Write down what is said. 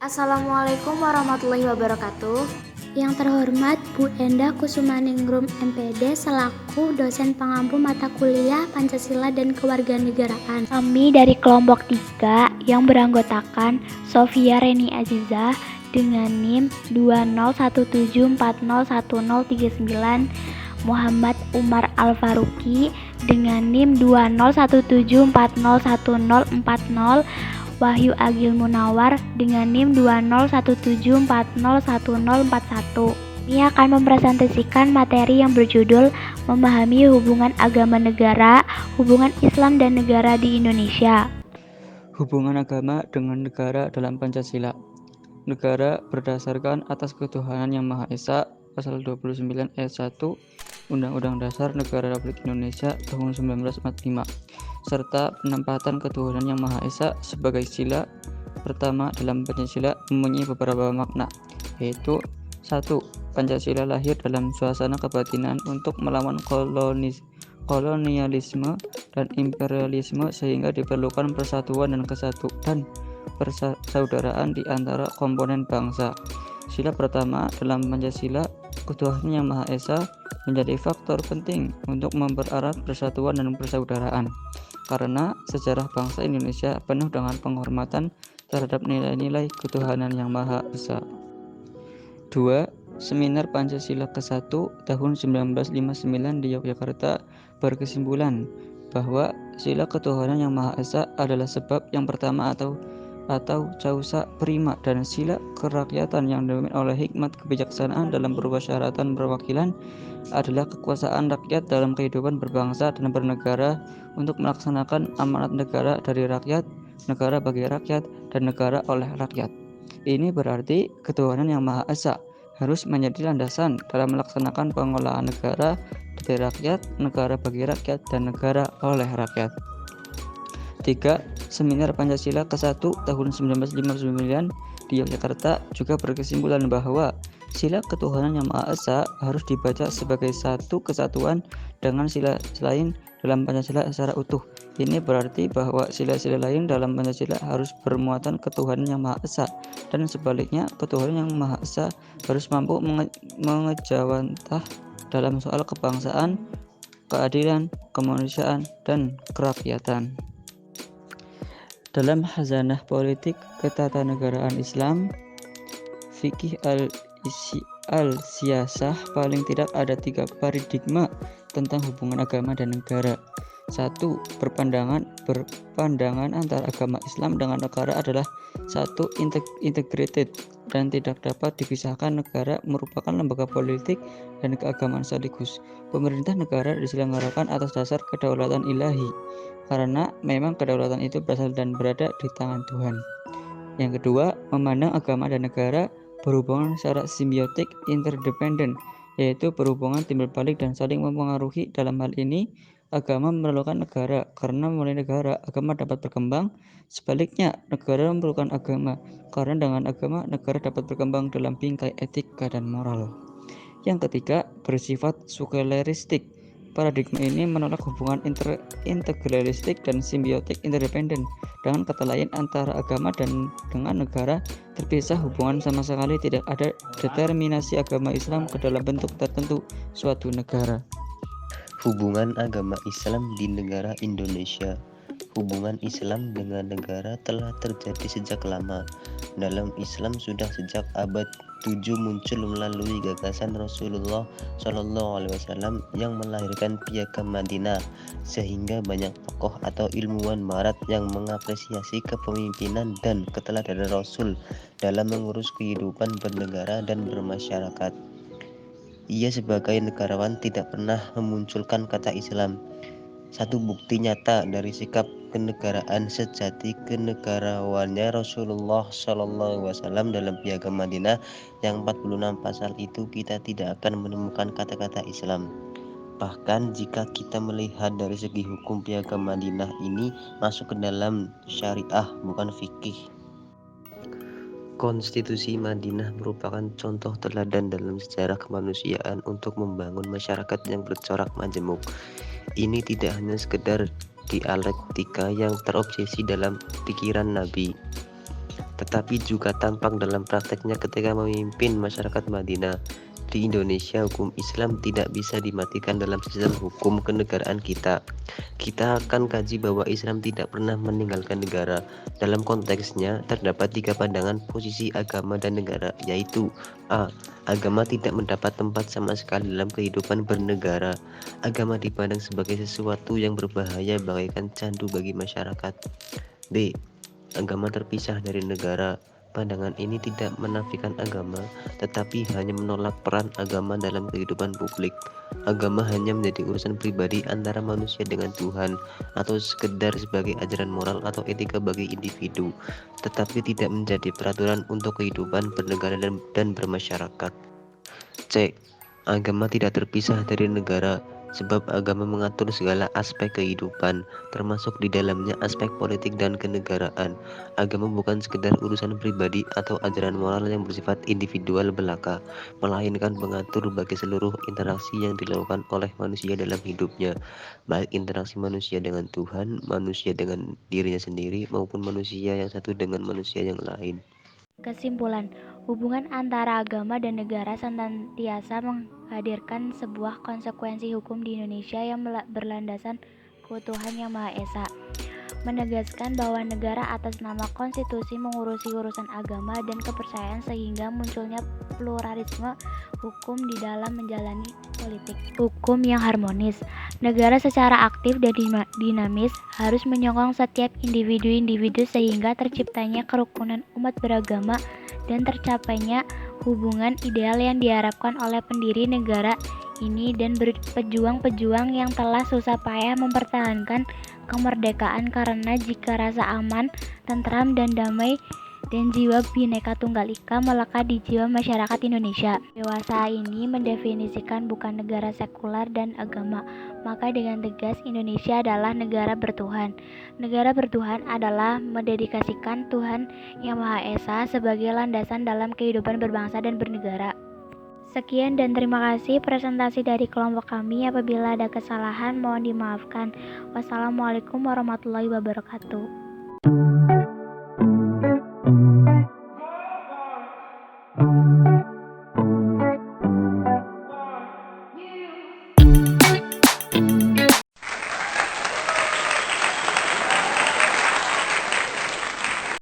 Assalamualaikum warahmatullahi wabarakatuh. Yang terhormat Bu Endah Kusumaningrum MPD selaku dosen pengampu mata kuliah Pancasila dan Kewarganegaraan. Kami dari kelompok 3 yang beranggotakan Sofia Reni Aziza dengan NIM 2017401039, Muhammad Umar Al-Faruqi dengan NIM 2017401040, Wahyu Agil Munawar dengan NIM 2017401041. Ini akan mempresentasikan materi yang berjudul Memahami Hubungan Agama Negara, Hubungan Islam dan Negara di Indonesia. Hubungan agama dengan negara dalam Pancasila. Negara berdasarkan atas ketuhanan yang Maha Esa, Pasal 29 ayat 1 Undang-Undang Dasar Negara Republik Indonesia tahun 1945, serta penempatan ketuhanan yang Maha Esa sebagai sila pertama dalam Pancasila mempunyai beberapa makna, yaitu 1. Pancasila lahir dalam suasana kebatinan untuk melawan kolonialisme dan imperialisme, sehingga diperlukan persatuan dan persaudaraan di antara komponen bangsa. Sila pertama dalam Pancasila, ketuhanan yang Maha Esa, menjadi faktor penting untuk mempererat persatuan dan persaudaraan, karena sejarah bangsa Indonesia penuh dengan penghormatan terhadap nilai-nilai ketuhanan yang Maha Esa. 2. Seminar Pancasila ke-1 tahun 1959 di Yogyakarta berkesimpulan bahwa sila ketuhanan yang Maha Esa adalah sebab yang pertama atau causa prima, dan sila kerakyatan yang dipimpin oleh hikmat kebijaksanaan dalam permusyawaratan perwakilan adalah kekuasaan rakyat dalam kehidupan berbangsa dan bernegara untuk melaksanakan amanat negara dari rakyat, negara bagi rakyat, dan negara oleh rakyat. Ini berarti ketuhanan yang Maha Esa harus menjadi landasan dalam melaksanakan pengelolaan negara dari rakyat, negara bagi rakyat, dan negara oleh rakyat. 3. Seminar Pancasila ke-1 tahun 1959 di Yogyakarta juga berkesimpulan bahwa sila ketuhanan yang Maha Esa harus dibaca sebagai satu kesatuan dengan sila lain dalam Pancasila secara utuh. Ini berarti bahwa sila-sila lain dalam Pancasila harus bermuatan ketuhanan yang Maha Esa, dan sebaliknya ketuhanan yang Maha Esa harus mampu mengejawantah dalam soal kebangsaan, keadilan, kemanusiaan, dan kerakyatan. Dalam Khazanah Politik Ketatanegaraan Islam, Fikih al-Siyasah, paling tidak ada 3 paradigma tentang hubungan agama dan negara. 1. Berpandangan antara agama Islam dengan negara adalah 1. Integrated dan tidak dapat dipisahkan. Negara merupakan lembaga politik dan keagamaan sekaligus. Pemerintah negara diselenggarakan atas dasar kedaulatan ilahi, karena memang kedaulatan itu berasal dan berada di tangan Tuhan. Yang kedua, memandang agama dan negara berhubungan secara simbiotik interdependen, yaitu berhubungan timbal balik dan saling mempengaruhi. Dalam hal ini, agama memerlukan negara, karena melalui negara, agama dapat berkembang. Sebaliknya, negara memerlukan agama, karena dengan agama, negara dapat berkembang dalam bingkai etika dan moral. Yang ketiga, bersifat sekularistik. Paradigma ini menolak hubungan integralistik dan simbiotik interdependen. Dengan kata lain, antara agama dan dengan negara terpisah hubungan sama sekali, tidak ada determinasi agama Islam ke dalam bentuk tertentu suatu negara. Hubungan agama Islam di negara Indonesia. Hubungan Islam dengan negara telah terjadi sejak lama. Dalam Islam sudah sejak abad 7 muncul melalui gagasan Rasulullah SAW yang melahirkan Piagam Madinah, sehingga banyak tokoh atau ilmuwan Barat yang mengapresiasi kepemimpinan dan keteladanan Rasul dalam mengurus kehidupan bernegara dan bermasyarakat. Ia sebagai negarawan tidak pernah memunculkan kata Islam. Satu bukti nyata dari sikap kenegaraan sejati kenegarawannya Rasulullah SAW dalam Piagam Madinah yang 46 pasal itu, kita tidak akan menemukan kata-kata Islam. Bahkan jika kita melihat dari segi hukum, Piagam Madinah ini masuk ke dalam syariah, bukan fikih. Konstitusi Madinah merupakan contoh teladan dalam sejarah kemanusiaan untuk membangun masyarakat yang bercorak majemuk. Ini tidak hanya sekedar dialektika yang terobsesi dalam pikiran Nabi, tetapi juga tampak dalam prakteknya ketika memimpin masyarakat Madinah. Di Indonesia, hukum Islam tidak bisa dimatikan dalam sistem hukum kenegaraan kita. Kita akan kaji bahwa Islam tidak pernah meninggalkan negara. Dalam konteksnya, terdapat 3 pandangan posisi agama dan negara, yaitu A. Agama tidak mendapat tempat sama sekali dalam kehidupan bernegara. Agama dipandang sebagai sesuatu yang berbahaya bagaikan candu bagi masyarakat. B. Agama terpisah dari negara. Pandangan ini tidak menafikan agama, tetapi hanya menolak peran agama dalam kehidupan publik. Agama hanya menjadi urusan pribadi antara manusia dengan Tuhan, atau sekedar sebagai ajaran moral atau etika bagi individu, tetapi tidak menjadi peraturan untuk kehidupan bernegara dan bermasyarakat. C. Agama tidak terpisah dari negara, sebab agama mengatur segala aspek kehidupan, termasuk di dalamnya aspek politik dan kenegaraan. Agama bukan sekedar urusan pribadi atau ajaran moral yang bersifat individual belaka, melainkan mengatur bagi seluruh interaksi yang dilakukan oleh manusia dalam hidupnya, baik interaksi manusia dengan Tuhan, manusia dengan dirinya sendiri, maupun manusia yang satu dengan manusia yang lain. Kesimpulan, hubungan antara agama dan negara senantiasa menghadirkan sebuah konsekuensi hukum di Indonesia yang berlandasan keutuhan Yang Maha Esa, menegaskan bahwa negara atas nama konstitusi mengurusi urusan agama dan kepercayaan sehingga munculnya pluralisme hukum di dalam menjalani politik hukum yang harmonis. Negara secara aktif dan dinamis harus menyokong setiap individu-individu sehingga terciptanya kerukunan umat beragama dan tercapainya hubungan ideal yang diharapkan oleh pendiri negara ini dan pejuang-pejuang yang telah susah payah mempertahankan kemerdekaan, karena jika rasa aman, tentram, dan damai dan jiwa Bhinneka Tunggal Ika melekat di jiwa masyarakat Indonesia. Dewasa ini mendefinisikan bukan negara sekular dan agama, maka dengan tegas Indonesia adalah negara bertuhan. Negara bertuhan adalah mendedikasikan Tuhan Yang Maha Esa sebagai landasan dalam kehidupan berbangsa dan bernegara. Sekian dan terima kasih presentasi dari kelompok kami. Apabila ada kesalahan mohon dimaafkan. Wassalamualaikum warahmatullahi wabarakatuh.